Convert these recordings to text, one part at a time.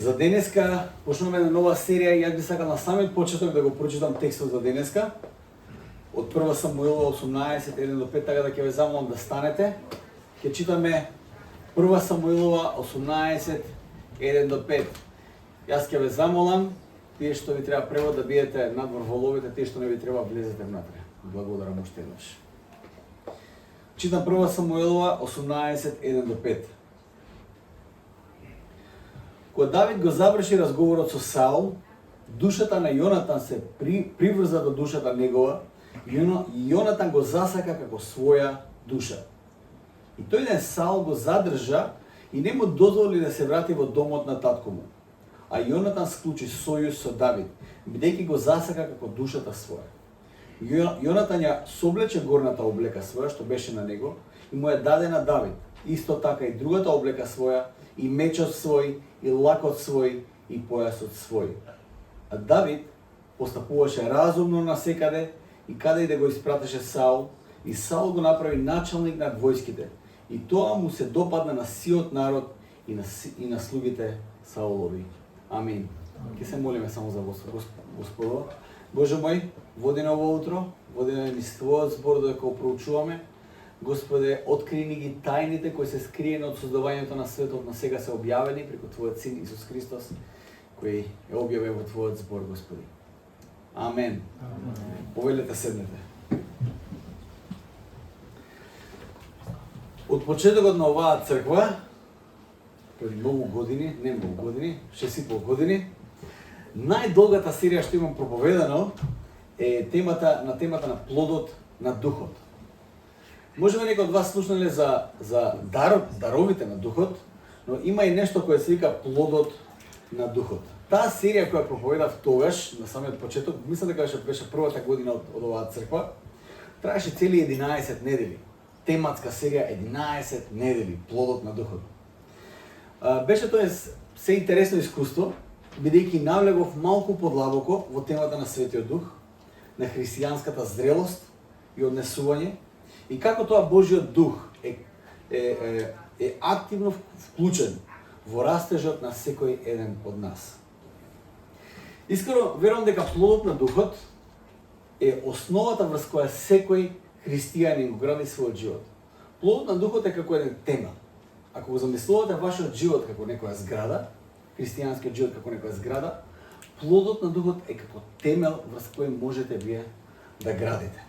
За денеска почнуваме една нова серија и јас би сакал на самиот почеток да го прочитам текстот за денеска. Од 1 Самуилова 18, 1 до 5, така да ќе ве замолам да станете. Ќе читаме 1 Самуилова 18, 1 до 5. Јас ќе ве замолам, тие што ви треба превод да биете надвор во ловите, тие што не ви треба влезете внатре. Благодарам уште еднаш. Читам 1 Самуилова 18, 1 до 5. Кога Давид го заврши разговорот со Саул, душата на Јонатан се приврза до душата негова, и Јонатан го засака како своја душа. И тој ден Саул го задржа и не му дозволи да се врати во домот на татко му. А Јонатан склучи сојуз со Давид, бидејќи го засака како душата своја. Јонатан ја соблече горната облека своја што беше на него и му ја даде на Давид. Исто така и другата облека своја, и мечот свој, и лакот свој, и појасот свој. А Давид постапуваше разумно насекаде и каде и да го испратеше Саул, и Саул го направи началник над војските. И тоа му се допадна на сиот народ и на слугите Саулови. Амин. Ке се молиме само за Господа. Боже мој, води на ово утро, води на низ Твојот збор додека го проучуваме. Господе, откри ни ги тајните кои се скриени од создавањето на светот, но сега се објавени преку Твојот Син Исус Христос, кој е објавен во Твојот збор, Господи. Амен. Повелете, седнете. Од почетокот на оваа црква, преди многу години, не многу години, 6,5 години, најдолгата серија што имам проповедано е темата на плодот на духот. Можеби некои од вас слушнале за даровите на духот, но има и нешто кое се вика плодот на духот. Таа серија која проповедав тогаш, на самиот почеток, мислам дека беше првата година од оваа црква, траеше цели 11 недели. Тематска серија 11 недели, плодот на духот. Беше тоа се интересно искуство, бидејќи навлегов малку подлабоко во темата на Светиот Дух, на христијанската зрелост и однесување, и како тоа Божиот Дух е активно вклучен во растежот на секој еден од нас. Искрено верувам дека плодот на Духот е основата врз која секој христијанин го гради својот живот. Плодот на Духот е како еден темел. Ако го замислувате вашиот живот како некоја зграда, христијанскиот живот како некоја зграда, плодот на Духот е како темел врз кој можете вие да градите.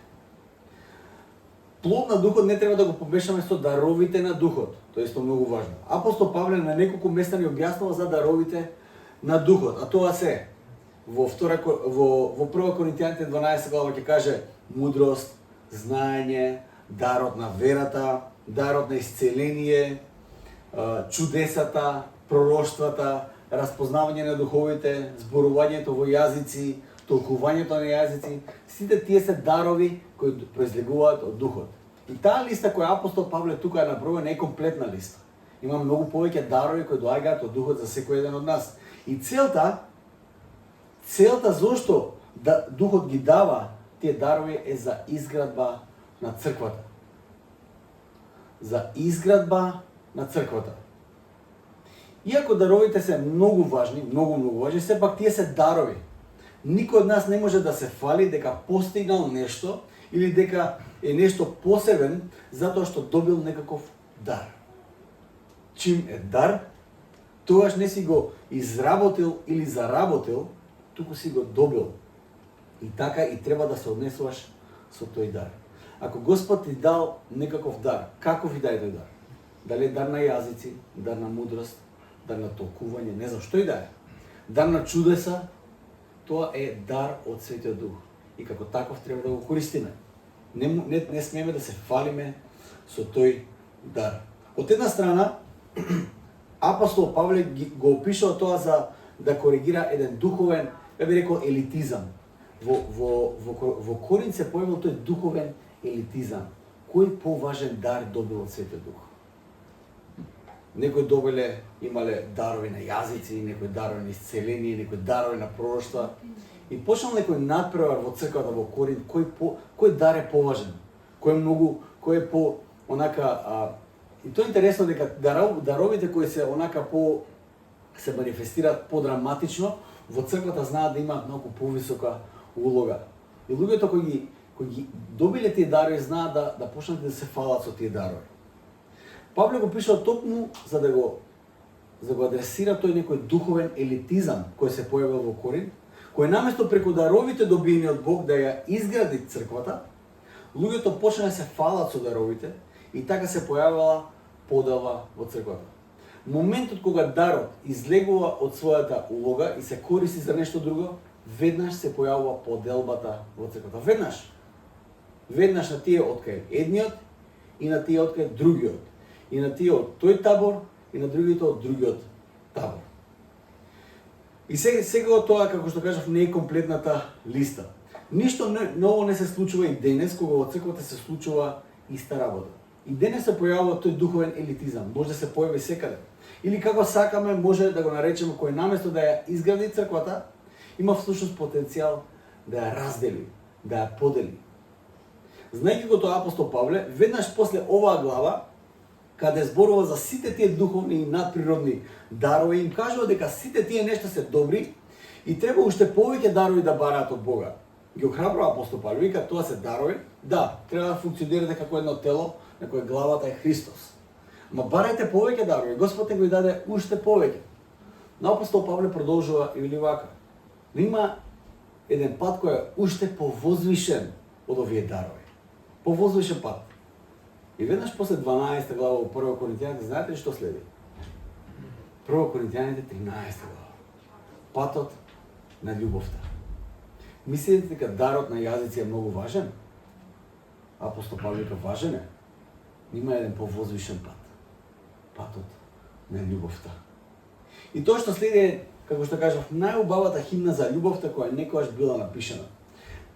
Плод на Духот не треба да го помешаме со даровите на Духот. Тоа е исто многу важно. Апостол Павле на неколку места ни објаснува за даровите на Духот, а тоа се во 1 Коринтијаните 12 глава ќе каже мудрост, знаење, дарот на верата, дарот на исцеление, чудесата, пророштвата, распознавање на духовите, зборувањето во јазици, толкувањето на јазици, сите тие се дарови кои произлегуваат од Духот. И таа листа која апостол Павле тука е наброја не е комплетна листа. Има многу повеќе дарови кои доаѓаат од Духот за секој еден од нас. И целта зошто Духот ги дава тие дарови е за изградба на црквата. За изградба на црквата. Иако даровите се многу важни, сепак тие се дарови. Никој од нас не може да се фали дека постигнал нешто или дека е нешто посебен затоа што добил некаков дар. Чим е дар, тогаш не си го изработил или заработил, туку си го добил. И така и треба да се однесуваш со тој дар. Ако Господ ти дал некаков дар, каков и да е тој дар? Дали е дар на јазици, дар на мудрост, дар на толкување, не знам што и да е. Дар на чудеса, тоа е дар од Светиот Дух. И како таков треба да го користиме. Не смееме да се фалиме со тој дар. Од една страна, апостол Павле го опишува тоа за да коригира еден духовен, ја би рекол, елитизам. Во Коринт се појавил тој духовен елитизам. Кој поважен дар добил од Светиот Дух? Некои имале дарови на јазици, некои дарови на исцеление, некои дарови на пророштва. И почнал некој надпревар во црквата во Коринт, кој дар е поважен, кој е по онака И тоа е интересно дека даровите кои се онака се манифестираат подраматично, во црквата знаат да имаат многу повисока улога. И луѓето кои ги добиле тие дарови знаат да почнат да се фалат со тие дарови. Павле го пишал токму за да го адресира тој некој духовен елитизам кој се појавил во Корин, кој наместо преку даровите добиени од Бог да ја изгради црквата, луѓето почнале да се фалат со даровите и така се појавила подела во црквата. Моментот кога дарот излегува од својата улога и се користи за нешто друго, веднаш се појавува поделбата во црквата. Веднаш на тие откај едниот и на тие откај другиот. И на тие од тој табор и на другите од другиот табор. И сега тоа, како што кажав, не е комплетната листа. Ништо ново не се случува и денес, кога во црквата се случува иста работа. И денес се појавува тој духовен елитизам, може да се појави секаде. Или како сакаме, може да го наречеме кој наместо да ја изгради црквата, има всушност потенцијал да ја раздели, да ја подели. Знаејќи го тоа апостол Павле, веднаш после оваа глава, каде зборува за сите тие духовни и надприродни дарови, им кажува дека сите тие нешта се добри и треба уште повеќе дарови да бараат од Бога. Ги охрабрува апостол Павле, вика тоа се дарови, да, треба да функционирате како едно тело, на кое главата е Христос. Ма барајте повеќе дарови, Господ го даде уште повеќе. Но апостол Павле продолжува и вели вака: но има еден пат кој е уште повозвишен од овие дарови. Повозвишен пат. И веднаш после 12 глава во 1 Коринтијаните, знаете ли што следи? 1 Коринтијаните 13 глава. Патот на љубовта. Мислите дека дарот на јазици е многу важен? Апостол Павле вика важен е. Има еден повозвишен пат. Патот на љубовта. И тоа што следи е, како што кажав, најубавата химна за љубовта која некогаш била напишана.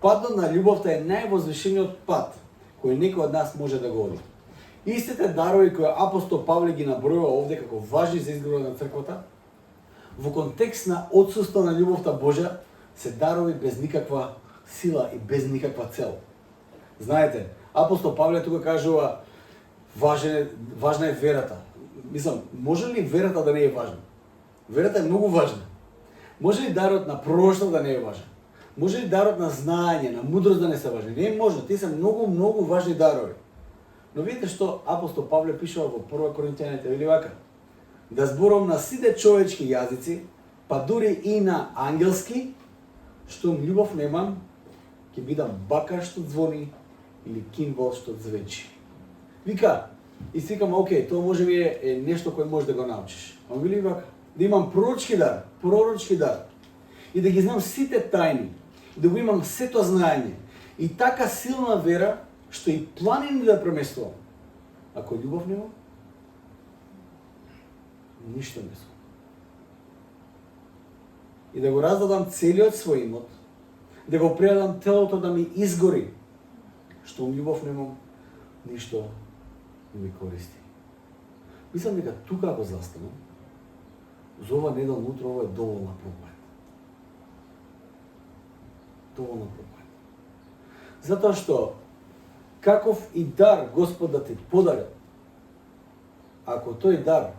Патот на љубовта е највозвишениот пат кој некој од нас може да го оди. Истите дарови кои апостол Павле ги набројува овде како важни за изградот на црквата, во контекст на отсуство на љубовта Божја, се дарови без никаква сила и без никаква цел. Знаете, апостол Павле тука кажува важна е верата. Мислам, може ли верата да не е важна? Верата е многу важна. Може ли дарот на пророштво да не е важен? Може ли дарот на знаење, на мудрост да не се важни? Не е можно, тие се многу важни дарови. Но видите што апостол Павле пишува во 1 Коринтијаните, вели вака: да зборувам на сите човечки јазици, па дури и на ангелски, штом љубов немам, ќе бидам бакар што звони или кинвал што звечи. Вика, и си викам, окей, тоа може би е нешто кој може да го научиш. А вели вака, да имам пророчки дар, и да ги знам сите тајни, и да го имам сето знаење, и така силна вера, што и планини да преместувам. Ако љубов немам, ништо не сум. И да го раздадам целиот свој имот, да го предадам телото да ми изгори, штом љубов немам, ништо не ми користи. Мислам дека тука ако застанам, за ова неделно утро ова е доволна проповед. Доволна проповед. Затоа што каков и дар Господ да ти подари, ако тој дар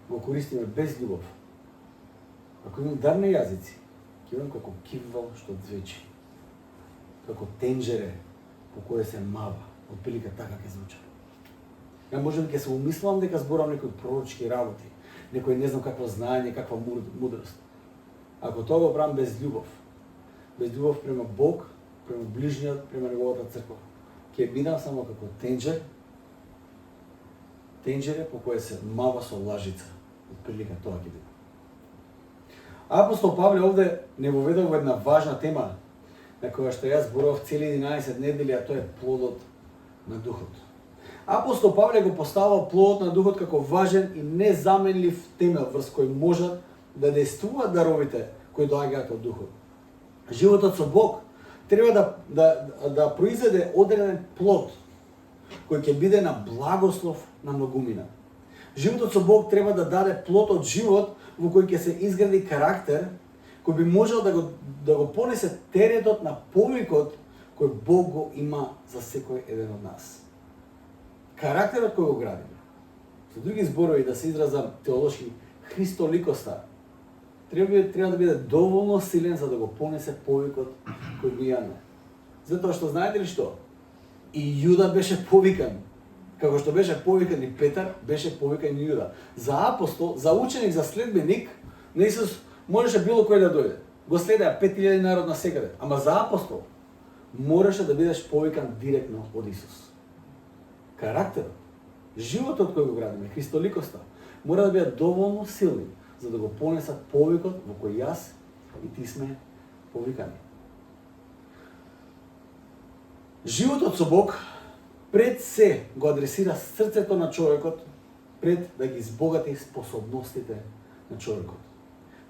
го користиме без љубов, ако имам дар на јазици, ќе имам како киввал што звечи, како тенџере по кое се мава, отприлика така ќе звучи. Ја можам ќе се умислам дека зборам некои пророчки работи, некој не знам какво знаење, каква мудрост. Ако тоа го правам без љубов према Бог, према ближниот, према неговата црква, ќе бидам само како тенџере по кое се мава со лажица. Отприлика тоа ќе биде. Апостол Павле овде не воведува во една важна тема на која што јас зборував цели 11 недели, а тоа е плодот на Духот. Апостол Павле го поставува плодот на Духот како важен и незаменлив темел врз кој можат да действуваат даровите кои доаѓаат од Духот. Животот со Бог треба да произведе одреден плод кој ќе биде на благослов на многумина. Животот со Бог треба да даде плод од живот во кој ќе се изгради карактер кој би можел да го понесе теретот на повикот кој Бог го има за секој еден од нас. Карактерот кој го градиме. Со други зборови, да се изразам теолошки, Христоликоста треба да биде доволно силен за да го понесе повикот кој го имаме. Затоа што знаете ли што? И Јуда беше повикан. Како што беше повикан и Петар, беше повикан и Јуда. За апостол, за ученик, за следбеник на Исус можеше било кој да дојде. Го следеа 5000 народ на секаде. Ама за апостол мораше да бидеш повикан директно од Исус. Карактерот, животот кој го градиме, христоликоста, мора да бидат доволно силни за да го понесат повикот во кој јас и ти сме повикани. Животот со Бог пред се го адресира срцето на човекот, пред да ги избогати способностите на човекот.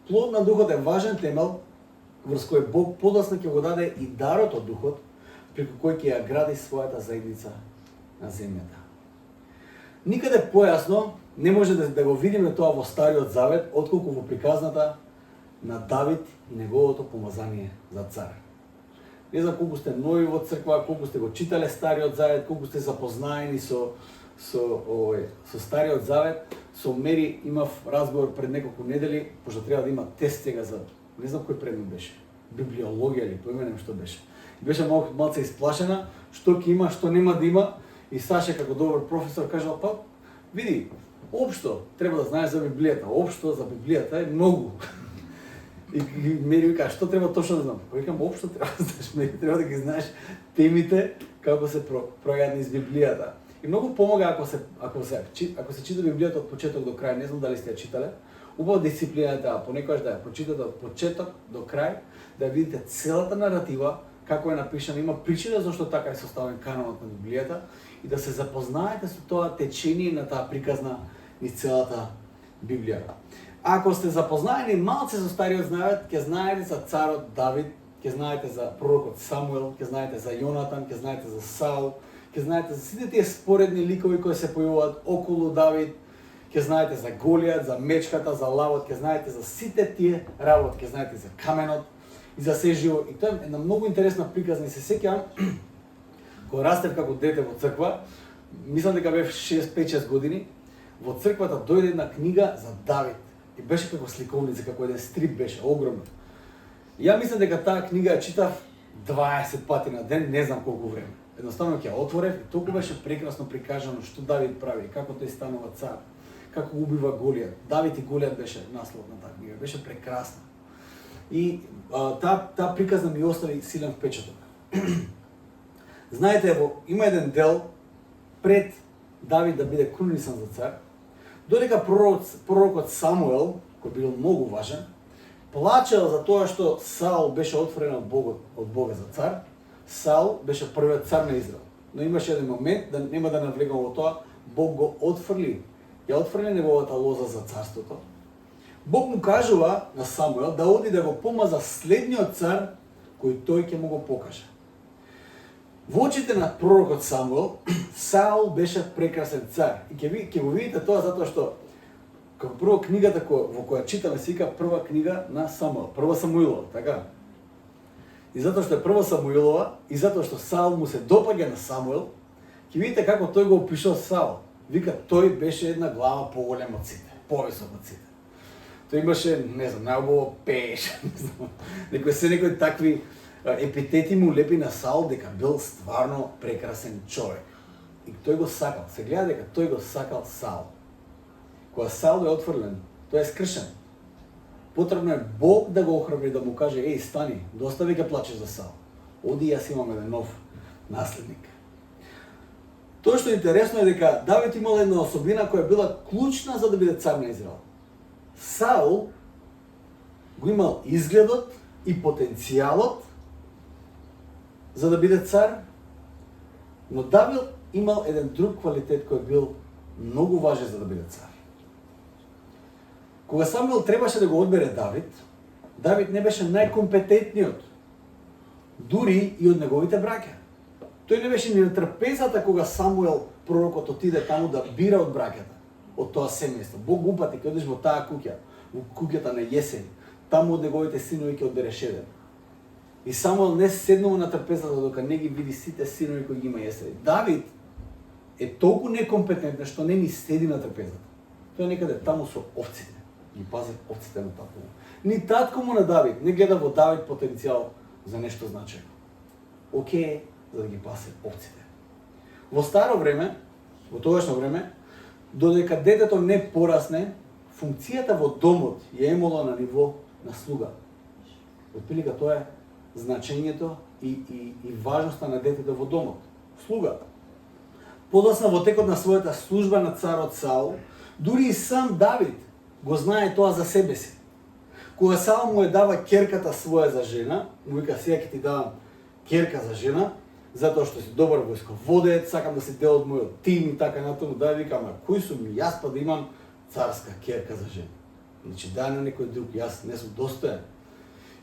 Плод на духот е важен темел врз кој Бог подоцна ќе го даде и дарот од духот, преку кој ќе ја гради својата заедница на земјата. Никаде појасно не може да го видиме тоа во Стариот Завет, отколку во приказната на Давид и неговото помазание за цар. Не знам колку сте нови во црква, колку сте го читале Стариот Завет, колку сте запознаени со Стариот Завет. Со Мери имав разговор пред неколку недели, пошто треба да има тест сега за не знам кој предмет беше, библиологија или поименем што беше. Беше малце исплашена, што ќе има, што нема да има, и Саша како добар професор кажал, па види, општо треба да знаеш за Библијата, општо за Библијата е многу. И Мери вика, што треба точно да знам? Па викам, општо треба да знаеш, Мери, треба да ги знаеш темите како се пројадни из Библијата. И многу помага ако се чита Библијата од почеток до крај, не знам дали сте ја читале, убава дисциплината, а понекогаш да ја прочитате од почеток до крај, да видите целата наратива, како е напишана, има причина зашто така е составен канонот на Библијата и да се запознаете со тоа течение на таа приказна низ целата Библија. Ако сте запознаени малце со Стариот Завет, ќе знаете за царот Давид, ќе знаете за пророкот Самуел, ќе знаете за Јонатан, ќе знаете за Саул, ќе знаете за сите тие споредни ликови кои се појавуваат околу Давид, ќе знаете за Голијат, за мечката, за лавот, ќе знаете за сите тие работи, ќе знаете за каменот и за се живо. И тоа е една многу интересна приказна и се сеќавам кога растев како дете во црква, мислам дека бев 5-6 години, во црквата дојде една книга за Давид. И беше како сликовница, како еден стрип беше, огромно. И ја мислам дека таа книга ја читав 20 пати на ден, не знам колку време. Едноставно ќе ја отворев и толку беше прекрасно прикажано што Давид прави, како тој станува цар, како убива Голијат. Давид и Голијат беше наслов на таа книга, беше прекрасна. И таа приказна ми остави силен впечаток. Знаете, има еден дел пред Давид да биде крунисан за цар, додека пророкот Самуел, кој бил многу важен, плачел за тоа што Саул беше отфрлен од Бога за цар. Саул беше првиот цар на Израел. Но имаше еден момент, да нема да навлегам во тоа, Бог го отфрли. Ја отфрли неговата лоза за царството. Бог му кажува на Самуел да оди да го помаза следниот цар кој тој ќе му го покаже. Во очите на пророкот Самуел, Саул беше прекрасен цар. И ќе го видите тоа затоа што како прво книгата во која читаме се вика прва книга на Самуел, прва Самуилова, така? И затоа што е прва Самуилова и затоа што Саул му се допаѓа на Самуел, ќе видите како тој го опишува Саул. Вика тој беше една глава поголем од сите, повисок од сите. Тој имаше, не знам, најубаво пееше, не знам, некои такви епитети му лепи на Саул дека бил стварно прекрасен човек. И тој го сакал. Се гледа дека тој го сакал Саул. Кога Саул е отфрлен, тој е скршен. Потребно е Бог да го охрабри, да му каже, еј, стани, доста веќе плачеш за Саул. Оди, јас имам еден нов наследник. Тоа што е интересно е дека Давид имал една особина која била клучна за да биде цар на Израел. Саул го имал изгледот и потенцијалот за да биде цар, но Давид имал еден друг квалитет кој бил многу важен за да биде цар. Кога Самуил требаше да го одбере Давид, Давид не беше најкомпетентниот, дури и од неговите браќа. Тој не беше ни на трпезата кога Самуил, пророкот, отиде таму да бира од браќата, од тоа семејство. Бог го упати, ќе одиш во таа куќа, во куќата на Јесен, таму од неговите синови ќе одбереш еден. И Самуил не седнува на трпезата дока не ги види сите синови кои ги има Јесен. Давид е толку некомпетентен што не ни седи на трпезата. Тој е некаде таму со овците. ги пазе овците на татко му. Ни татко му на Давид не гледа во Давид потенцијал за нешто значајно. Океј, за да ги пасе овците. Во старо време, во тогашно време, додека детето не порасне, функцијата во домот ја имало на ниво на слуга. Отприлика тоа е значењето и важноста на детето во домот. Слуга. Подоцна во текот на својата служба на царот Саул, дури и сам Давид го знае тоа за себе си. Кога Саул му дава ќерката своја за жена, му вика сега ќе ти давам ќерка за жена, затоа што си добар војсководец, сакам да си дел од мојот тим и така натаму. Давид вика, ама кој сум јас па да имам царска ќерка за жена? Значи дај на некој друг, јас не сум достоен.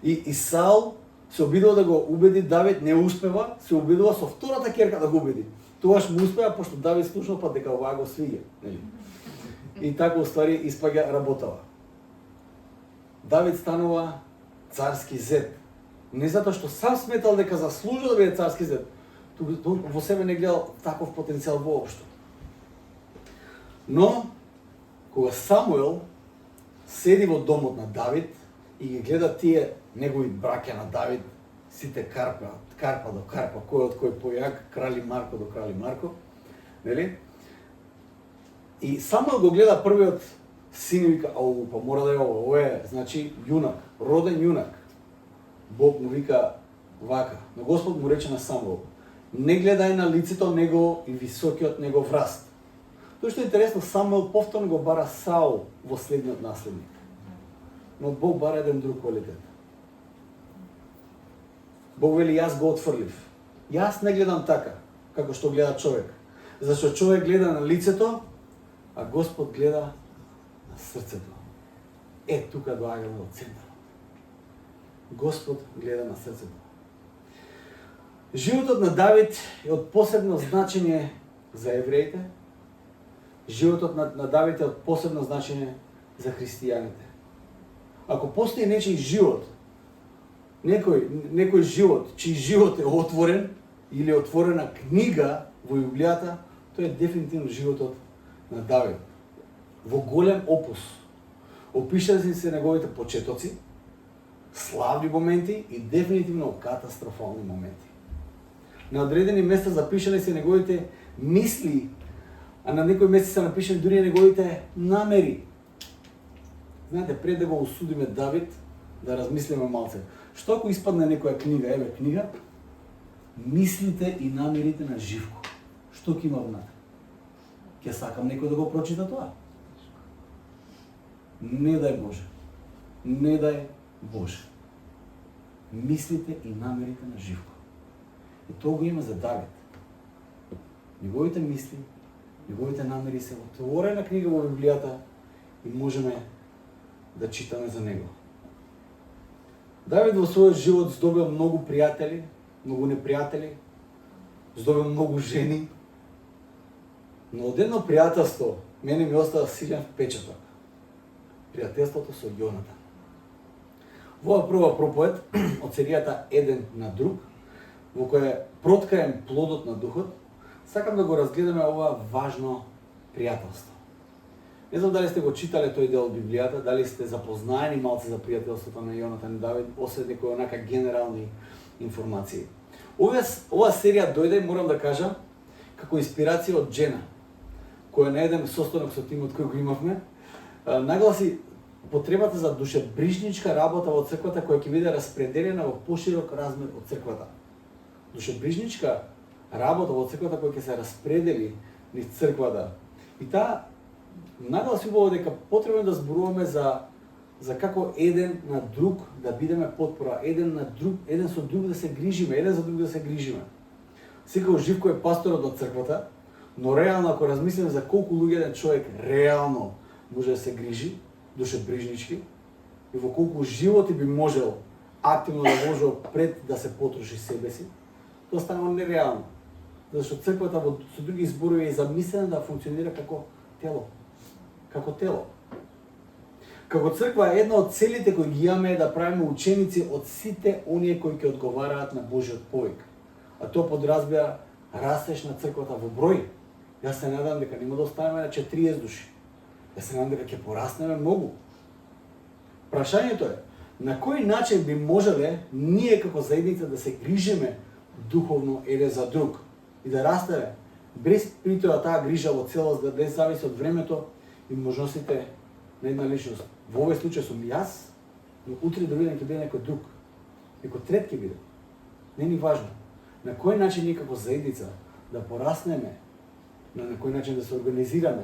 И Саул се обидува да го убеди Давид, не успева, се обидува со втората ќерка да го убеди. Тогаш му успеа, пошто Давид слушнал па дека оваа го свиѓа. И така уствари испаѓа работава. Давид станува царски зет. Не затоа што сам сметал дека заслужува да биде царски зет, туку во себе не гледал таков потенцијал воопшто. Но, кога Самуел седи во домот на Давид и ги гледа тие негови браќа на Давид, сите карпа до карпа, кој од кој појак, крали Марко до крали Марко, нели? И Самуел го гледа првиот син и вика, ау, па мора да е ова е, значи, јунак, роден јунак. Бог му вика вака, но Господ му рече на Самуел, не гледај на лицето него и високиот негов раст. Тоа што е интересно, Самуел повторно го бара Саул во следниот наследник. Но Бог бара еден друг квалитет. Бог вели, јас го отфрлив. Јас не гледам така, како што гледа човек. Зашто човек гледа на лицето, а Господ гледа на срцето. Тука доаѓаме од центарот. Господ гледа на срцето. Животот на Давид е од посебно значење за евреите. Животот на Давид е од посебно значење за христијаните. Ако постои нечиј живот, некој живот, чиј живот е отворен или отворена книга во Библијата, тоа е дефинитивно животот на Давид. Во голем опус опишани се неговите почетоци, славни моменти и дефинитивно катастрофални моменти. На одредени места запишани се неговите мисли, а на некои места се напишани дури неговите намери. Знаете, пред да го осудиме Давид, да размислиме малце. Што ако испадне некоја книга, еве книга, мислите и намерите на Живко. Што ќе има внатре? Ќе сакам некој да го прочита тоа? Не дај Боже. Не дај Боже. Мислите и намерите на Живко. И тоа го има за Давид. Неговите мисли, неговите намери се отворена книга во Библијата и можеме да читаме за него. Давид во својот живот здобил многу пријатели, многу непријатели, здобил многу жени, но од едно пријателство мене ми остава силен впечаток. Пријателството со Јонатан. Во прва проповед од серијата Еден на друг, во која проткаем плодот на духот, сакам да го разгледаме ова важно пријателство. Не знам дали сте го читале тој дел од Библијата, дали сте запознаени малце за пријателството на Јонатан и Давид, освен некои онака генерални информации. Ова серија дојде, морам да кажам, како инспирација од Джена, која на еден состанок со тимот кој го имавме, нагласи потребата за душебрижничка работа во црквата која ќе биде распределена во поширок размер од црквата. Душебрижничка работа во црквата која ќе се распредели низ црквата. И таа нагласи убаво дека потребно да зборуваме за како еден на друг да бидеме потпора, еден со друг да се грижиме, еден за друг да се грижиме. Секако Живко е пасторот на црквата, но реално ако размислиме за колку луѓе еден човек реално може да се грижи, душебрижнички, и во колку животи би можел активно да вложи пред да се потроши себе си, тоа станува нереално. Зашто црквата со други зборови е замислена да функционира како тело. Како тело. Како црква една од целите кои ги имаме е да правиме ученици од сите оние кои ќе одговараат на Божиот повик. А тоа подразбира растеж на црквата во број. Јас се надам дека нема да оставиме на 40 души. Јас се надам дека ќе пораснеме многу. Прашањето е, на кој начин би можеле ние како заедница да се грижиме духовно еден за друг и да растеме, без притоа таа грижа во целост да не зависи од времето и можностите на една личност. Во овој случај сум јас, но утре до виден ќе биде некој друг. Некој трет ќе биде. Не ни важно. На кој начин ние како заедница да пораснеме, на кој начин да се организираме,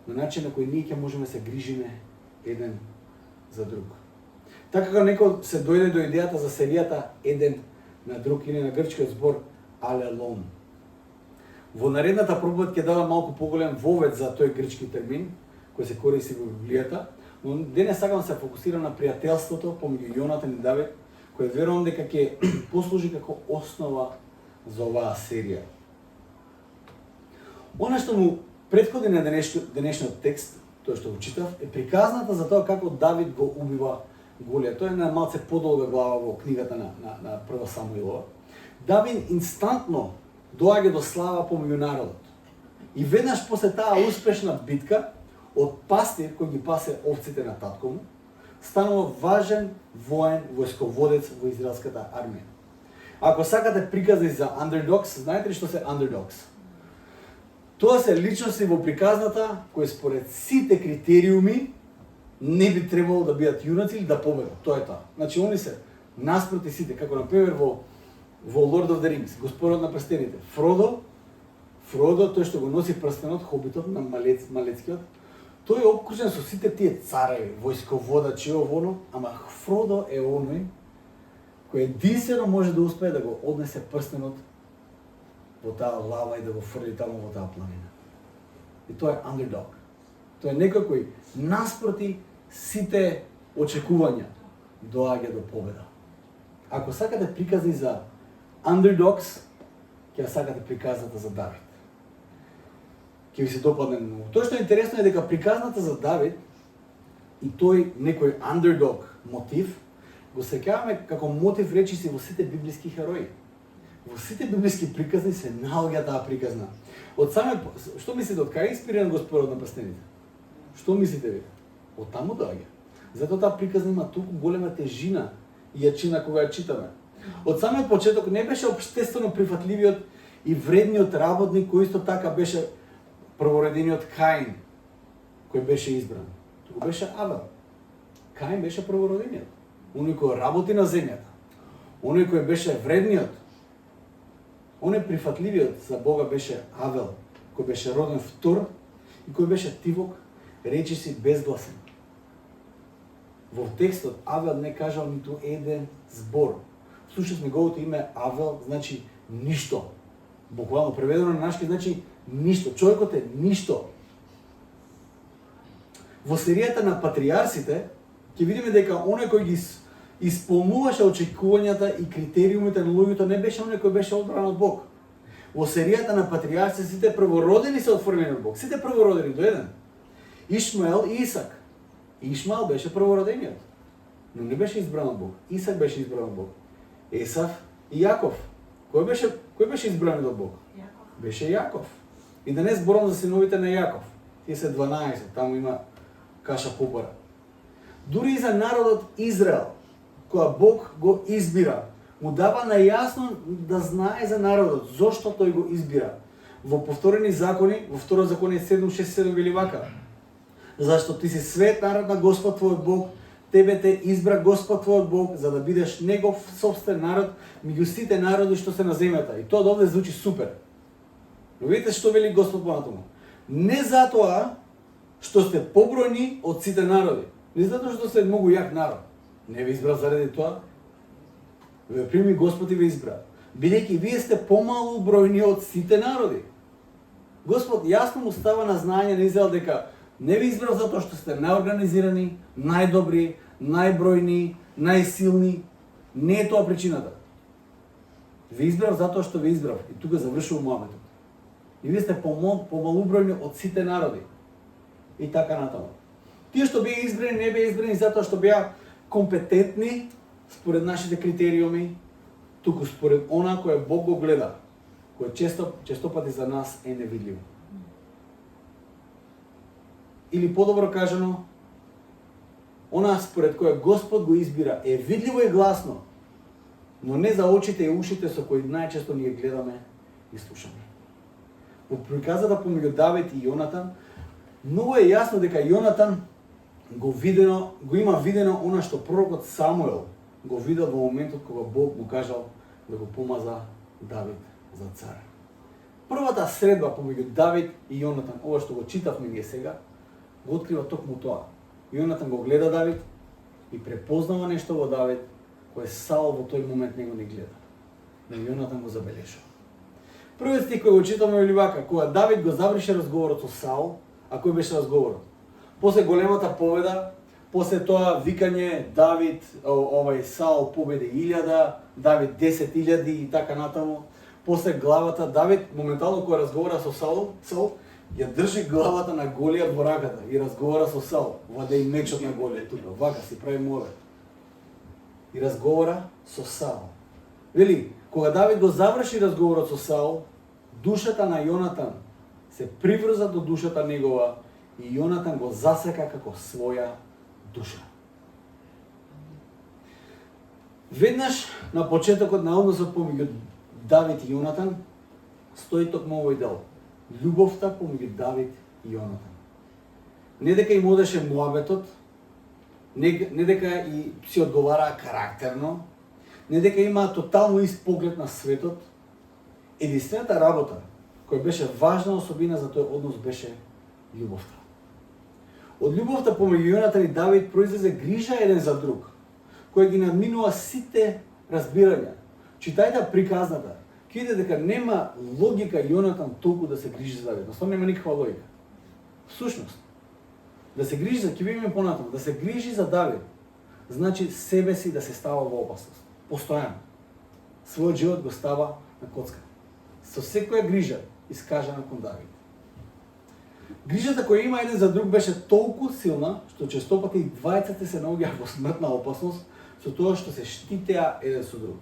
на начин на кој ние ќе можеме да се грижиме еден за друг. Така како некој се дојде до идејата за серијата еден на друг или на грчкиот збор алелон. Во наредната проповед ќе дадам малку поголем вовед за тој грчки термин кој се користи во Библијата, но денес сакам да се фокусирам на пријателството помеѓу Јонатан и Давид, кој верувам дека ќе послужи како основа за оваа серија. Она што му претходи на денешниот текст, тоа што го читав, е приказната за тоа како Давид го убива Голијат. Тоа е една малце подолга глава во книгата на Прва Самуилова. Давид инстантно доаѓа до слава помеѓу народот. И веднаш после таа успешна битка, од пастир кој ги пасе овците на татко му, станува важен воен војсководец во израелската армија. Ако сакате приказни за underdogs, знаете ли што се underdogs? Тоа се личности во приказната кои според сите критериуми не би требало да бидат јунаци или да победат. Тоа е тоа. Значи они се наспроти сите, како на пример во Lord of the Rings, Господарот на прстените. Фродо, тој што го носи прстенот, хобитот на малецкиот, тој е обкружен со сите тие цареви, војсководачи, ово, ама Фродо е оној кој единствено може да успее да го однесе прстенот во таа лава и да го фрли таму во таа планина. И тоа е underdog. Тоа е некој кој наспроти сите очекувања доаѓа до победа. Ако сакате приказни за underdogs, ќе сакате приказната за Давид. Ќе ви се допадне многу. Тоа што е интересно е дека приказната за Давид и тој некој underdog мотив го сеќаваме како мотив речиси во сите библиски херои. Во сите библиски приказни се наоѓа таа приказна. Од саме што мислите од кај е инспириран Господарот на прстените? Што мислите ви? Од таму доаѓа. Затоа таа приказна има толку голема тежина и јачина кога ја читаме. Од самиот почеток не беше општествено прифатливиот и вредниот работник кој исто така беше прворедениот Каин кој беше избран. Туку беше Авел. Каин беше првородениот. Оној кој работи на земјата. Оној кој беше вредниот. Оној прифатливиот за Бога беше Авел, кој беше роден втор и кој беше тивок, речиси безгласен. Во текстот Авел не кажал ниту еден збор. Слушав неговото име Авел, значи ништо. Буквално преведено на нашки значи ништо. Човекот е ништо. Во серијата на патриарсите ќе видиме дека оној кој ги исполнуваше очекувањата и критериумите на луѓето не беше оној кој беше одбран од Бог. Во серијата на патриарсите сите првородени се отфрлени од Бог. Сите првородени до еден. Ишмаел и Исак. Ишмаел беше првородениот, но не беше избран од Бог. Исак беше избран од Бог. Есав и Јаков. Кој беше избран од Бог? Јаков. Беше Јаков. И да не зборам за синовите на Јаков. Тие се 12, таму има каша попара. Дури и за народот Израел, кога Бог го избира, му дава најасно да знае за народот, зошто тој го избира. Во повторени закони, во второ законие 7:6-7 вели вака: зашто ти си свет народ на Господ твојот Бог, тебе те избра Господ твојот Бог, за да бидеш негов сопствен народ меѓу сите народи што се на земјата. И тоа довде звучи супер. Но видите што вели Господ понатаму. Не затоа што сте побројни од сите народи, не затоа што сте многу јак народ. Не ви избра заради тоа. Ве прими Господ и ве избра, бидејќи вие сте помалу бројни од сите народи. Господ јасно му става на знаење на Израел дека не ви избрав затоа што сте најорганизирани, најдобри, најбројни, најсилни. Не е тоа причината. Ви избрав затоа што ви избрав. И тука завршува муабетот. И вие сте помалубројни од сите народи. И така натаму. Тие што беа избрани, не беа избрани затоа што беа компетентни според нашите критериуми, туку според она кое Бог го гледа, кое често пати за нас е невидливо. Или подобро кажано, она според која Господ го избира, е видливо и гласно, но не за очите и ушите со кои најчесто ние гледаме и слушаме. Во приказата помеѓу Давид и Јонатан, многу е јасно дека Јонатан го има видено она што пророкот Самуел го видел во моментот кога Бог му кажал да го помаза Давид за цар. Првата средба помеѓу Давид и Јонатан, ова што го читавме ние сега, го открива токму тоа. Јонатан го гледа Давид и препознава нешто во Давид кое Саул во тој момент него не гледа. Но Јонатан го забележува. Првиот стих кој го читаме вели вака: кога Давид го заврши разговорот со Саул, а кој беше разговорот? После големата победа, после тоа викање Давид, Саул победи 1000, Давид 10.000 и така натаму. После главата Давид моментално кога разговара со Саул ја држи главата на Голијат во раката и разговара со Саул. Ваде и мечот на Голијат тука, вака си прави мове. И разговара со Саул. Вели, кога Давид го заврши разговорот со Саул, душата на Јонатан се приврза до душата негова и Јонатан го засека како своја душа. Веднаш на почетокот на односот помеѓу Давид и Јонатан стои токму овој дел. Љубовта помеѓу Давид и Јонатан. Не дека им одеше муабетот, не дека и си одговараа карактерно, не дека имаа тотално ист поглед на светот. Единствената работа која беше важна особина за тој однос беше љубовта. Од љубовта помеѓу Јонатан и Давид произлезе грижа еден за друг, која ги надминува сите разбирања. Читајте приказната, ќе видите дека нема логика Јонатан толку да се грижи за Давид. Настојно нема никаква логика. Всушност, да се грижи за, ќе видиме понатаму, да се грижи за Давид, значи себе си да се става во опасност. Постојано. Својот живот го става на коцка. Со секоја грижа искажана кон Давид. Грижата која има еден за друг беше толку силна, што честопати и двајцата се наоѓаа во смртна опасност со тоа што се штитеа еден со друг.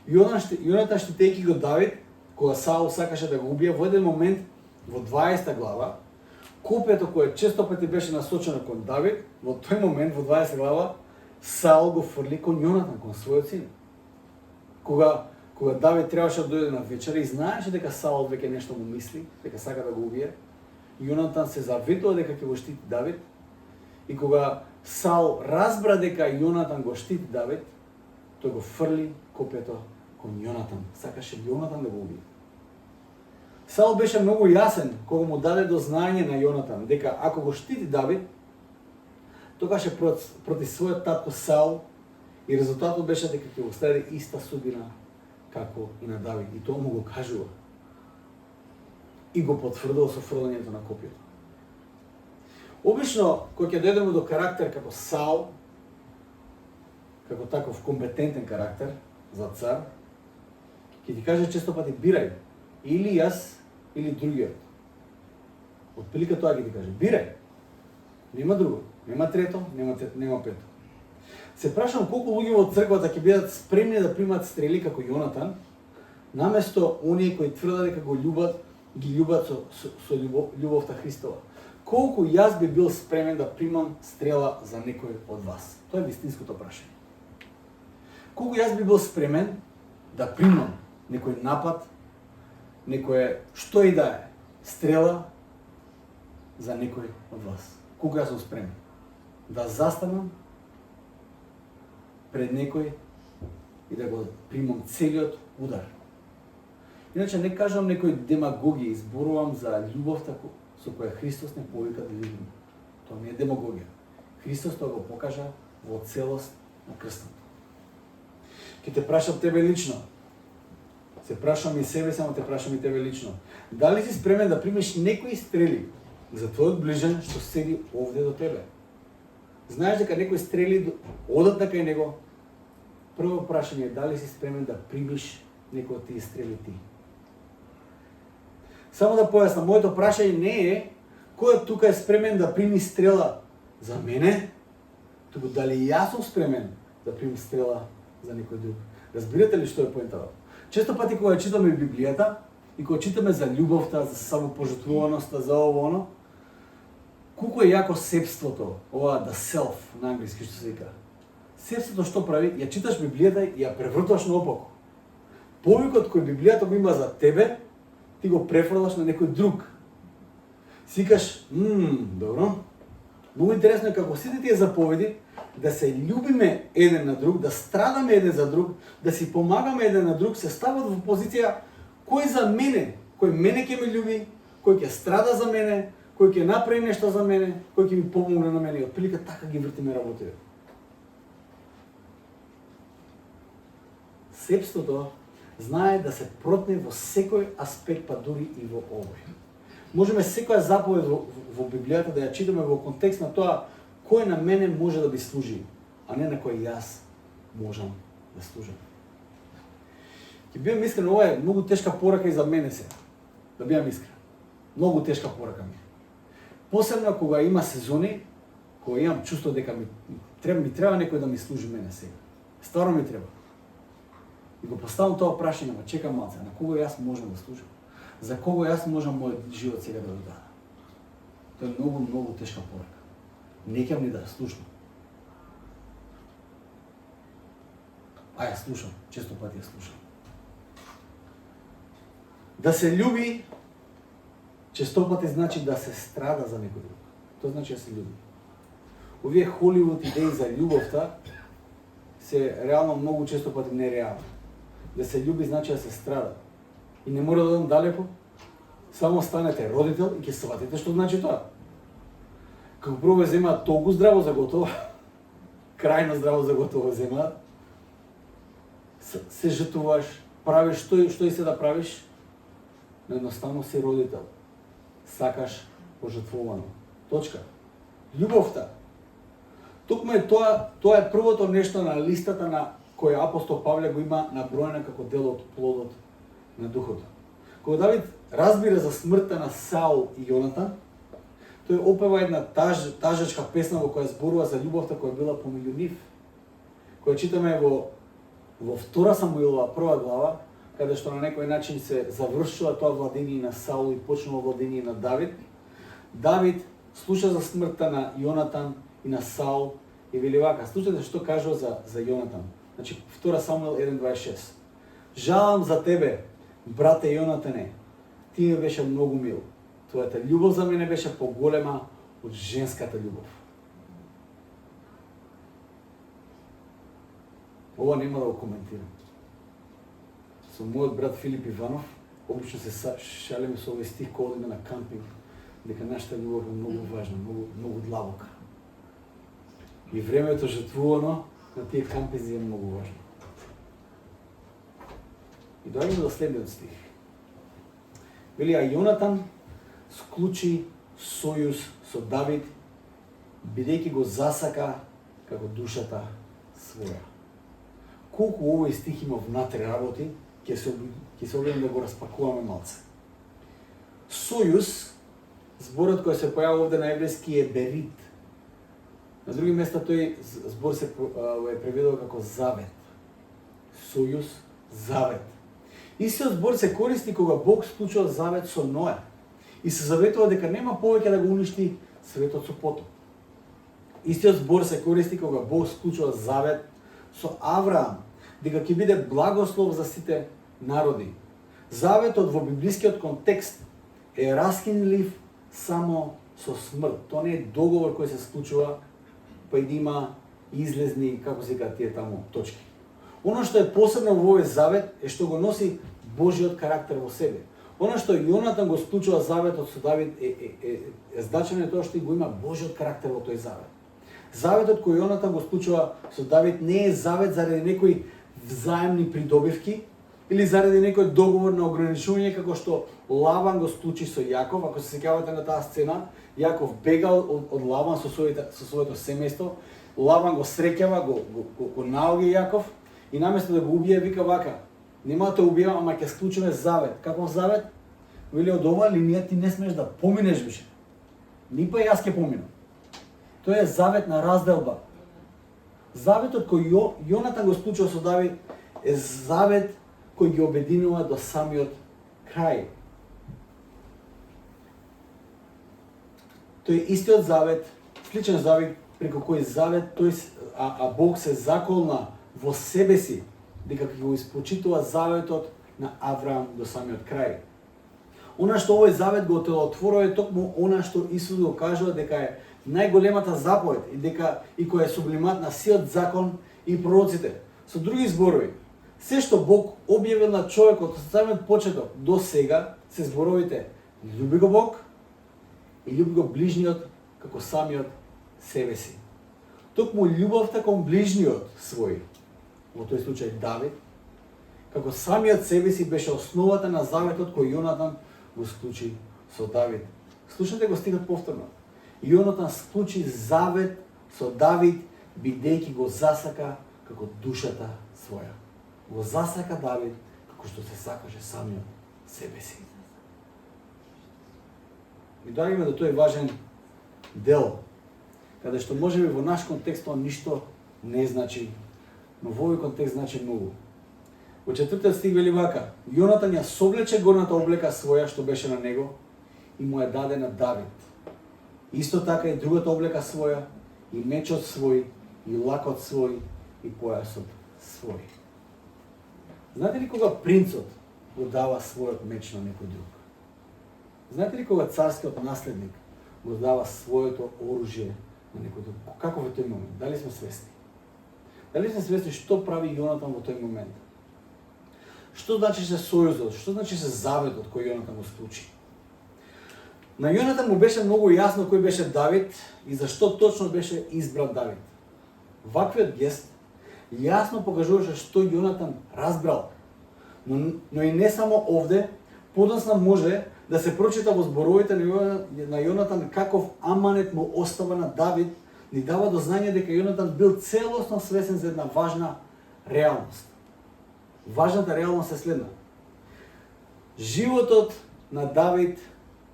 Јонатан штитејќи го Давид, кога Саул сакаше да го убие, во еден момент во 20 глава, копјето кое честопати беше насочено кон Давид, во тој момент во 20 глава Саул го фрли кон Јонатан, кон својот син. Кога Давид требаше да дојде на вечера и знаеше дека Саул веќе нешто му мисли, дека сака да го убие, Јонатан се заветува дека ќе го штити Давид, и кога Саул разбра дека Јонатан го штити Давид, тој го фрли копјето кон Јонатан. Сакаше Јонатан да го убие. Саул беше многу јасен кога му даде до знаење на Јонатан дека ако го штити Давид, тогаш против својот татко Саул, и резултатот беше дека ќе го следи иста судбина како и на Давид. И тоа му го кажува. И го потврдува со фрлањето на копјето. Обично, кога ќе дојдеме до карактер како Саул, како таков компетентен карактер за цар, ќе ти каже често пати бирај, или јас, или другиот. Отприлика тоа ќе ти каже, бирај. Нема друго, нема трето, нема пето. Се прашам колку луѓе во црквата ќе бидат спремни да примат стрели како Јонатан, наместо оние кои тврдат дека ги љубат со љубовта Христова. Колку јас би бил спремен да примам стрела за некој од вас? Тоа е вистинското прашање. Колку јас би бил спремен да примам некој напад, некој што и да е, стрела за некој од вас? Колку јас сум спремен да застанам пред некој и да го примам целиот удар? Иначе не кажам некој демагогија, изборувам за љубовта со која Христос не повика да љубиме. Тоа не е демагогија. Христос тоа го покажа во целост на крстот. Ке те прашам тебе лично. Се прашам и себе, само те прашам и тебе лично. Дали си спремен да примеш некои стрели за твојот ближен што седи овде до тебе? Знаеш дека некои стрели одат кај него? Прво прашање е дали си спремен да примиш некој од тие стрели ти? Само да појаснам, моето прашање не е кој тука е спремен да прими стрела за мене, туку дали јас сум спремен да примам стрела за некој друг. Разбирате ли што е поентава? Често пати кога читаме Библијата и кога читаме за љубовта, за самопожртвуваноста, за ово оно, колку Колку е јако сепството, ова the self на англиски што се вика. Сепството што прави? Ја читаш Библијата и ја преврташ наопаку. Повикот кој Библијата го има за тебе, ти го префрлаш на некој друг. Сикаш, добро. Многу интересно е како сите тие заповеди да се љубиме еден на друг, да страдаме еден за друг, да си помагаме еден на друг, се стават во позиција кој за мене, кој мене ќе ме љуби, кој ќе страда за мене, кој ќе направи нешто за мене, кој ќе ми помогне на мене. И отприлика така ги вртиме работите. Сепството знае да се протне во секој аспект, па дури и во овој. Можеме секоја заповед во Библијата да ја читаме во контекст на тоа кој на мене може да би служи, а не на кој јас можам да служам. Ќе бидам искрен, ова е многу тешка порака и за мене се. Да бидам искрен. Многу тешка порака ми. Посебно кога има сезони, кога имам чувство дека ми треба некој да ми служи мене сега. Стварно ми треба. И го поставам тоа прашање, ама чекам малце, на кого јас можам да служам? За кого јас можам мојот живот сега да го дадам? Тоа е многу тешка порака. Не ќе ни да слушам. А ја слушам, често пати ја слушам. Да се љуби, често пати значи да се страда за некој друг. Тоа значи да се љуби. Овие Холивуд идеи за љубовта се реално многу често пати нереални. Да се љуби значи да се страда. И не мора да одам далеко. Само станете родител и ќе сватите што значи тоа. Како прво земаат толку здраво за готово, крајно здраво за готово земаат. Се жртвуваш, правиш што и се да правиш, но едноставно си родител. Сакаш пожртвувано. Точка. Љубовта. Токму е тоа е првото нешто на листата на која апостол Павле го има наброена како дел од плодот на духото. Кога Давид разбира за смртта на Саул и Јонатан, тој опева една тажачка песна во која зборува за љубовта која била помеѓу нив. Која читаме во 2 Самуилова 1 глава, каде што на некој начин се завршува тоа владење на Саул и почнува владење на Давид. Давид слуша за смртта на Јонатан и на Саул и вели вака, слушате што кажува за Јонатан. Значи 2 Самуил 1:26. Жалам за тебе, брате Јонатане, ти ми беше многу мил. Твојата љубов за мене беше поголема од женската љубов. Ова нема да го коментирам. Со мојот брат Филип Иванов, обично се шалиме со овој стих кога одиме на кампинг, дека нашата љубов е многу важна, многу длабока. И времето жртвувано на тие кампинзи е многу важно. И доаѓаме до следниот стих. Вели, а Јонатан склучи сојуз со Давид, бидејќи го засака како душата своја. Колку овој стих има внатре работи, ќе се обидам да го распакуваме малце. Сојуз, зборот кој се појавува овде на еврејски е берит. На други места тој збор се е преведува како завет. Сојуз, завет. Истиот збор се користи кога Бог склучува завет со Ноe и се заветува дека нема повеќе да го уништи светот со потоп. Истиот збор се користи кога Бог склучува завет со Авраам, дека ќе биде благослов за сите народи. Заветот во библискиот контекст е раскинлив само со смрт. Тоа не е договор кој се склучува па и да има излезни, како се кажа тие таму точки. Оно што е посебно во овој завет е што го носи Божиот карактер во себе. Оно што Јонатан го склучува заветот со Давид е значено е тоа што и го има Божиот карактер во тој завет. Заветот кој Јонатан го склучува со Давид не е завет заради некои взаемни придобивки или заради некој договор на ограничување како што Лаван го склучи со Јаков. Ако се сеќавате на таа сцена, Јаков бегал од Лаван со своето семејство. Лаван го среќава, го наоѓа Јаков и наместо да го убие, вика вака: нема да те убијам, ама ќе склучиме завет. Каков завет? Вели, од оваа линија ти не смееш да поминеш више. Ни па јас ќе поминам. Тоа е завет на разделба. Заветот кој Јонатан го склучува со Давид е завет кој ги обединува до самиот крај. тој истиот завет, сличен завет преку кој завет Бог се заколна во себе си дека ќе го испочитува заветот на Авраам до самиот крај. Она што овој завет го телотворува е токму она што Исус го кажува дека е најголемата заповед и која е сублимат на сиот закон и пророците. Со други зборови, се што Бог објавил на човекот од самиот почеток до сега се зборовите: љуби го Бог и љуби го ближниот како самиот себе си. Токму љубовта кон ближниот свој, во тој случај Давид, како самиот себе си беше основата на заветот кој Јонатан го склучи со Давид. Слушате го стигот повторно. Јонатан склучи завет со Давид, бидејќи го засака како душата своја. Го засака Давид како што се сакаше самиот себе си. И доаѓаме до тој важен дел, каде што можеби во наш контекст тоа ништо не значи, но во овој контекст значи многу. Во 4 стих вели вака: Јонатан ја совлече горната облека своја што беше на него и му ја даде на Давид. Исто така и другата облека своја, и мечот свој, и лакот свој, и појасот свој. Знаете ли кога принцот го дава својот меч на некој друг? Знаете ли кога царскиот наследник го дава своето оружје на некој друг? Како во тој момент? Дали сме свесни? Дали сме свесни што прави Јонатан во тој момент? Што значи се сојузот? Што значи се заветот кој Јонатан го склучи? На Јонатан му беше многу јасно кој беше Давид и зашто точно беше избран Давид. Ваквиот гест јасно покажуваше што Јонатан разбрал. Но и не само овде, подоцна може да се прочита во зборовите на Јонатан каков аманет му остава на Давид, ни дава до знање дека Јонатан бил целосно свесен за една важна реалност. Важната реалност е следна. Животот на Давид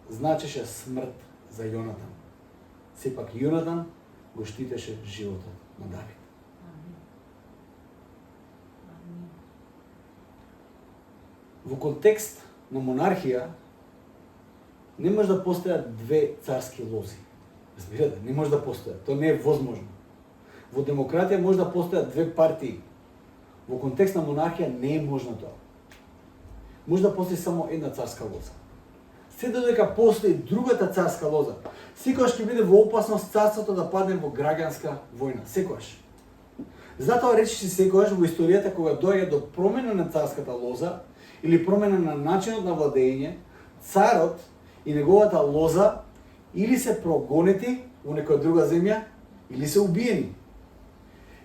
значеше смрт за Јонатан. Сепак Јонатан го штитеше животот на Давид. Во контекст на монархија не може да постојат две царски лози. Разбирате, не може да постојат. Тоа не е возможно. Во демократија може да постојат две партии. Во контекст на монархија не е можно тоа. Може да постои само една царска лоза. Се додека постои другата царска лоза, секогаш ќе биде во опасност царството да падне во граѓанска војна. Секогаш. Затоа речиси секогаш во историјата кога доаѓа до промена на царската лоза или промена на начинот на владење, царот и неговата лоза или се прогонети во некоја друга земја, или се убиени.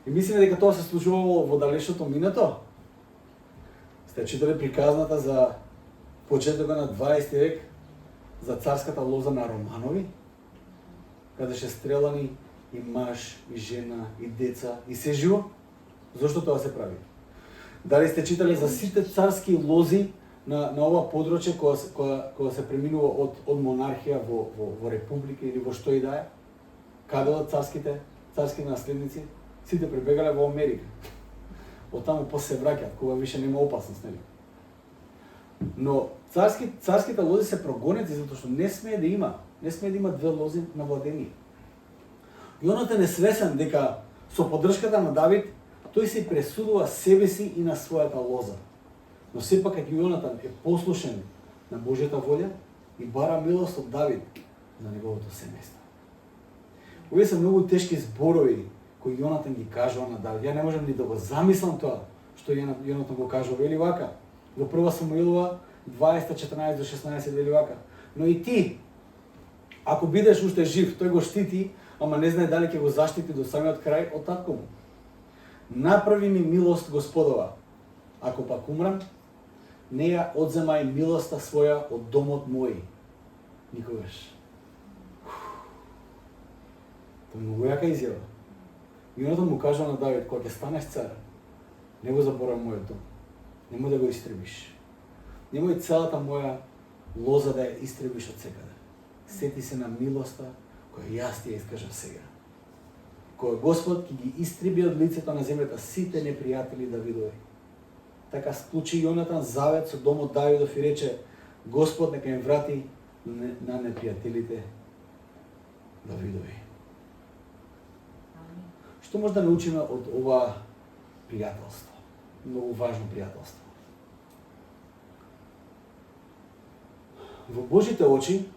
И мислиме дека тоа се случувало во далечното минато. Сте читали приказната за почетокот на 20 век за царската лоза на Романови, каде ше стрелани и маж, и жена, и деца, и се живо? Зошто тоа се прави? Дали сте читали за сите царски лози на ова подрочје кога се преминува од монархија во република или во што и да е? Каде од царски наследници? Сите пребегале во Америка. Од таму после се враќаат, кога више нема опасност, нели? Но царските лози се прогонети затоа што не смее да има две лози на владение. Јонатан е свесен дека со поддршката на Давид тој се пресудува себе си и на својата лоза. Но сепак како Јонатан е послушен на Божјата волја и бара милост од Давид за неговото семејство. Овие се многу тешки зборови кои Јонатан ги кажува на Давид. Ја не можам ни да го замислам тоа што Јонатан го кажува. Вели вака, во 1 Самуилова 20:14-16 вели вака: но и ти, ако бидеш уште жив, тој го штити, ама не знае дали ќе го заштити до самиот крај од татко му. Направи ми милост, Господова. Ако пак умрам, не ја одземај милоста своја од домот мој. Никогаш. Тоа многу јака изјава. Јонатан му кажа на Давид: кога ќе станеш цар, не го заборави мојот дом. Немој да го истребиш. Немој целата моја лоза да ја истребиш од секаде. Сети се на милоста која јас ти ја искажам сега. Кога Господ ќе ги истреби од лицето на земјата сите непријатели Давидови. Така склучи Јонатан завет со домот Давидов и рече: Господ нека им врати на непријателите Давидови. Што може да научиме од ова пријателство? Многу важно пријателство. Во Божите очи,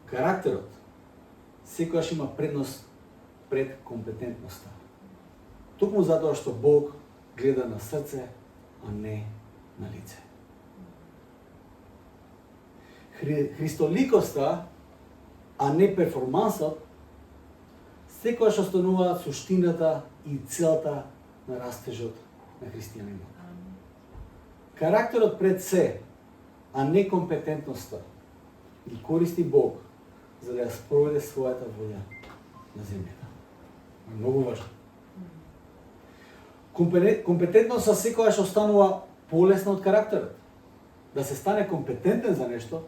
карактерот секогаш има предност пред компетентноста. Токму затоа што Бог гледа на срце, а не на лице. Христоликоста, а не перформансот, секогаш остануваат суштината и целта на растежот на христијанинот. Карактерот пред се, а не компетентноста, ги користи Бог за да ја спроведе својата волја на земјата. Многу важно. Компетентноста секогаш останува полесна од карактерот. Да се стане компетентен за нешто,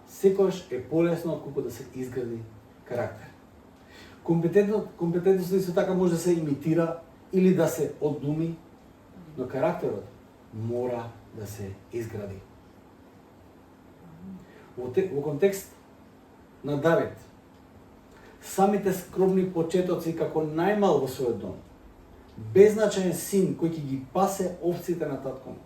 секогаш е полесно отколку да се изгради карактер. Компетентноста исто така може да се имитира или да се одуми, но карактерот мора да се изгради. Во контекст на Давид, самите скромни почетоци како најмал во својот дом, беззначаен син кој ќе ги пасе овците на татко му,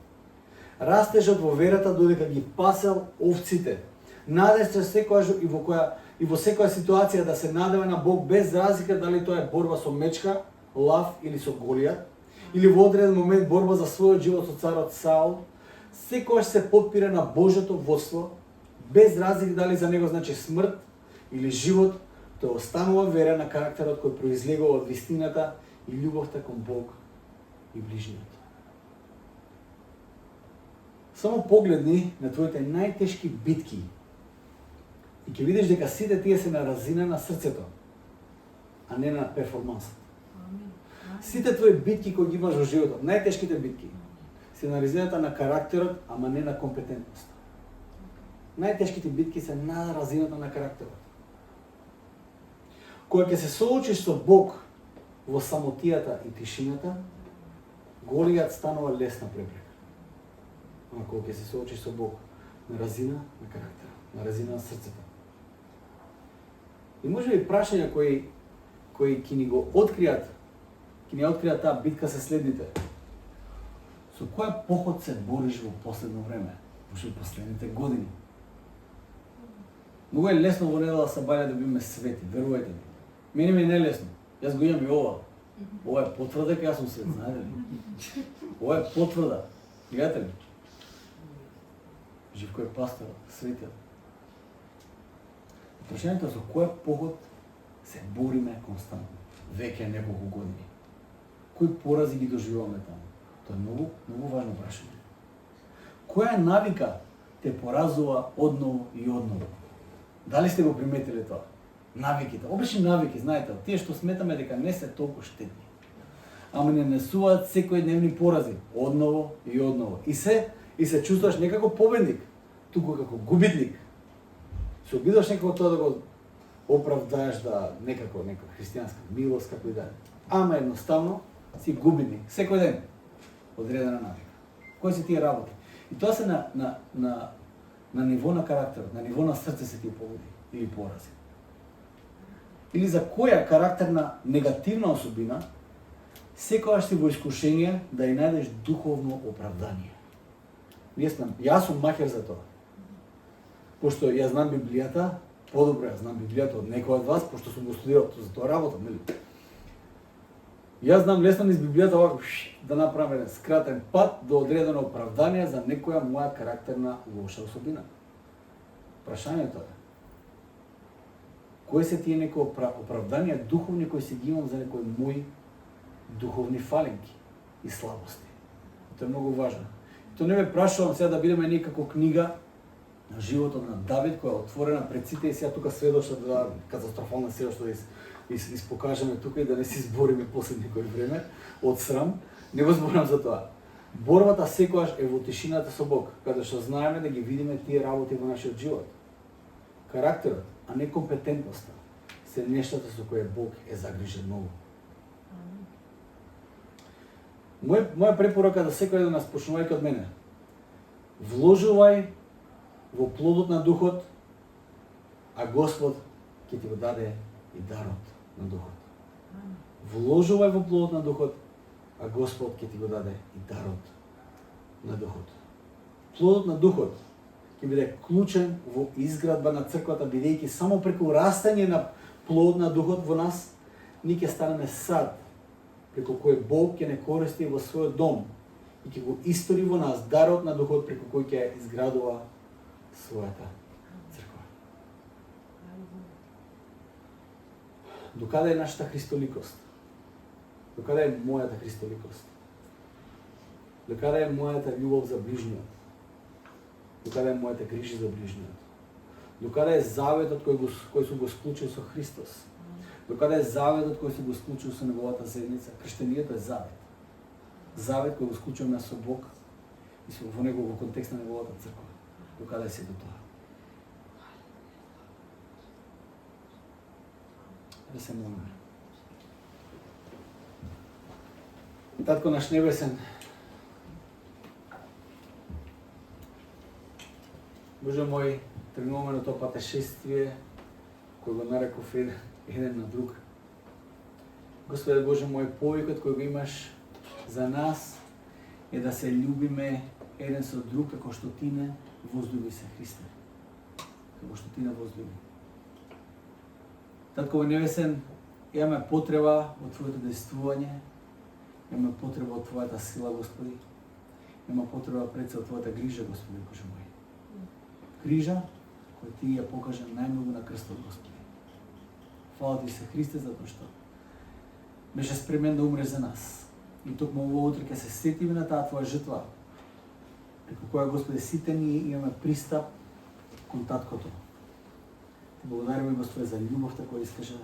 растежот во верата додека ги пасел овците, надеста секојаш и во секоја ситуација да се надева на Бог без разлика дали тоа е борба со мечка, лав или со Голијат, или во одреден момент борба за својот живот со царот Саул, секојаш се подпира на Божјото водство, без разлика дали за него значи смрт или живот, тоа останува вера на карактерот кој произлегува од вистината и љубовта кон Бог и ближниот. Само погледни на твоите најтешки битки и ќе видиш дека сите тие се на разина на срцето, а не на перформансот. Сите твои битки кои ги имаш во животот, најтешките битки, се на разината на карактерот, ама не на компетентноста. Најтешките битки се на разината на карактерот. Кога ќе се соочиш со Бог во самотијата и тишината, Голијат станува лесна препрека. Ама кога ќе се соочиш со Бог на разина на карактерот, на разина на срцето. И може би прашања кои ќе ни го откријат, ќе ни откријат таа битка се следните. Со која поход се бориш во последно време, во последните години? Многу е лесно во недела сабајле да биме свети, верувајте ми. Мене ми е нелесно. Јас го имам и ова. Ова е потврда дека јас сум свет, знаете ли? Ова е потврда. Гледате ли? Живко е пастор, светиот. Прашањето е со кој поход се бориме константно, веќе неколку години. Кои порази ги доживуваме таму? Тоа е многу важно прашање. Која навика те поразува одново и одново? Дали сте го приметиле тоа? Навиките, обични навики, знаете, тие што сметаме дека не се толку штетни. Ама не несуваат секојдневни порази, одново и одново. И се чувствуваш не како победник, туку како губитник. Се обидуваш некако тоа да го оправдаеш да некако христијанска милост, како и да е. Ама едноставно си губитник, секој ден, одредена навика. Кои се тие работи? И тоа се на ниво на карактерот, на ниво на срце се тие поводи или порази. Или за која карактерна негативна особина секогаш си во искушение да ја најдеш духовно оправдание. Јас сум махер за тоа. Пошто ја знам Библијата, подобро ја знам Библијата од некој од вас, пошто сум го студирал за тоа работа, нели? Јас знам лесно низ Библијата овако да направам еден скратен пат до одредено оправдание за некоја моја карактерна лоша особина. Прашањето е: кои се тие некои оправдания духовни кои си ги имам за некои мои духовни фалинки и слабости? Тоа е многу важно. Тоа не ме прашувам сега да бидеме некако книга на животот на Давид која е отворена пред сите и сега тука сведоштва да катастрофална сведоштва да испокажеме тука и да не се избориме после некој време од срам. Не го зборам за тоа. Борбата секогаш е во тишината со Бог, каде што знаеме да ги видиме тие работи во нашиот живот. Карактерот, а не компетентноста, се нештата со кои Бог е загрижен многу. Моја препорака да секој да нас почнувајќи од мене: вложувај во плодот на духот, а Господ ќе ти го даде и дарот на духот. Вложувај во плодот на духот, а Господ ќе ти го даде и дарот на духот. Плодот на духот ќе биде клучен во изградба на црквата, бидејќи само преку растање на плод на духот во нас, ние ќе станеме сад, преку кој Бог ќе не користи во својот дом и ќе го истори во нас дарот на духот преку кој ќе изградува својата црква. Докаде е нашата христоликост? Докаде е мојата христоликост? Докаде е мојата љубов за ближниот? Докаде е мојата грижа за ближниот? Докаде е заветот кој сум го склучил со Христос? Докаде е заветот кој сум го склучил со неговата заедница? Крштенијето е завет. Завет кој го склучуваме со Бог и во него во контекст на неговата црква. Докаде се до тоа? Да се молиме. Татко наш небесен, Боже мој, тргнуваме на тоа патешествие кој го нареков еден на друг. Господе Боже мој, повикот кој го имаш за нас е да се љубиме еден со друг како што ти не возлюби се, Христе. Како што ти не возлюби. Татко во небесен, имаме потреба од Твоето действување, имаме потреба од Твојата сила, Господи. Имаме потреба пред се од Твојата грижа, Господи Боже мој. Грижа која Ти ја покажа најмногу на крстот, Господи. Фала Ти се, Христе, затоа што беше спремен да умре за нас. И токму ово утре ќе се сетиме на таа Твоја жртва, преку која, Господи, сите ние имаме пристап кон Таткото. Ти благодариме, Господи, за љубовта која искажа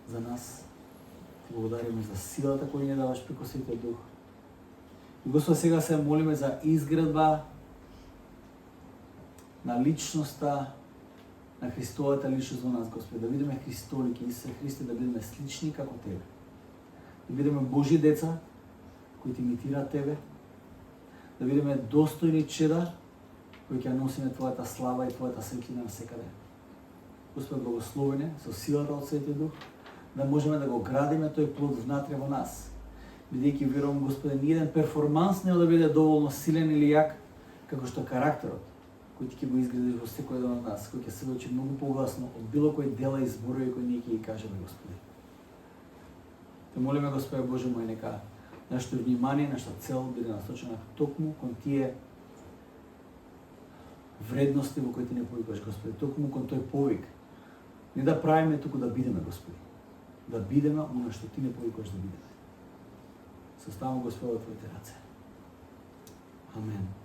за нас. Ти благодариме за силата која ни даваш преку Светиот Дух. И, Господи, сега се молиме за изградба на личноста, на Христовата личност во нас, Господи, да бидеме христолики, Исусе Христе, да бидеме слични како Тебе. Да бидеме Божји деца, кои Ти имитираат Тебе, да бидеме достојни чеда, кои ќе носиме Твојата слава и Твојата светлина навсекаде. Господи, благословене со силата од Светиот Дух, да можеме да го градиме тој плод внатре во нас. Бидејќи верувам, Господи, ниеден перформанс не да биде доволно силен или јак, како што карактерот кој Ти ќе го изградиш во секој еден од нас, кој ќе се сведочи многу погласно од било кој дела и зборови кои ние ќе ги кажеме, Господи. Те молиме, Господи Боже мој, нека нашето внимание, нашата цел биде насочена токму кон тие вредности во кои Ти не повикаш, Господи, токму кон тој повик. Не да правиме, туку да бидеме, Господи. Да бидеме оно што Ти не повикаш да бидеме. Се оставам, Господи, во Твоите раце. Амен.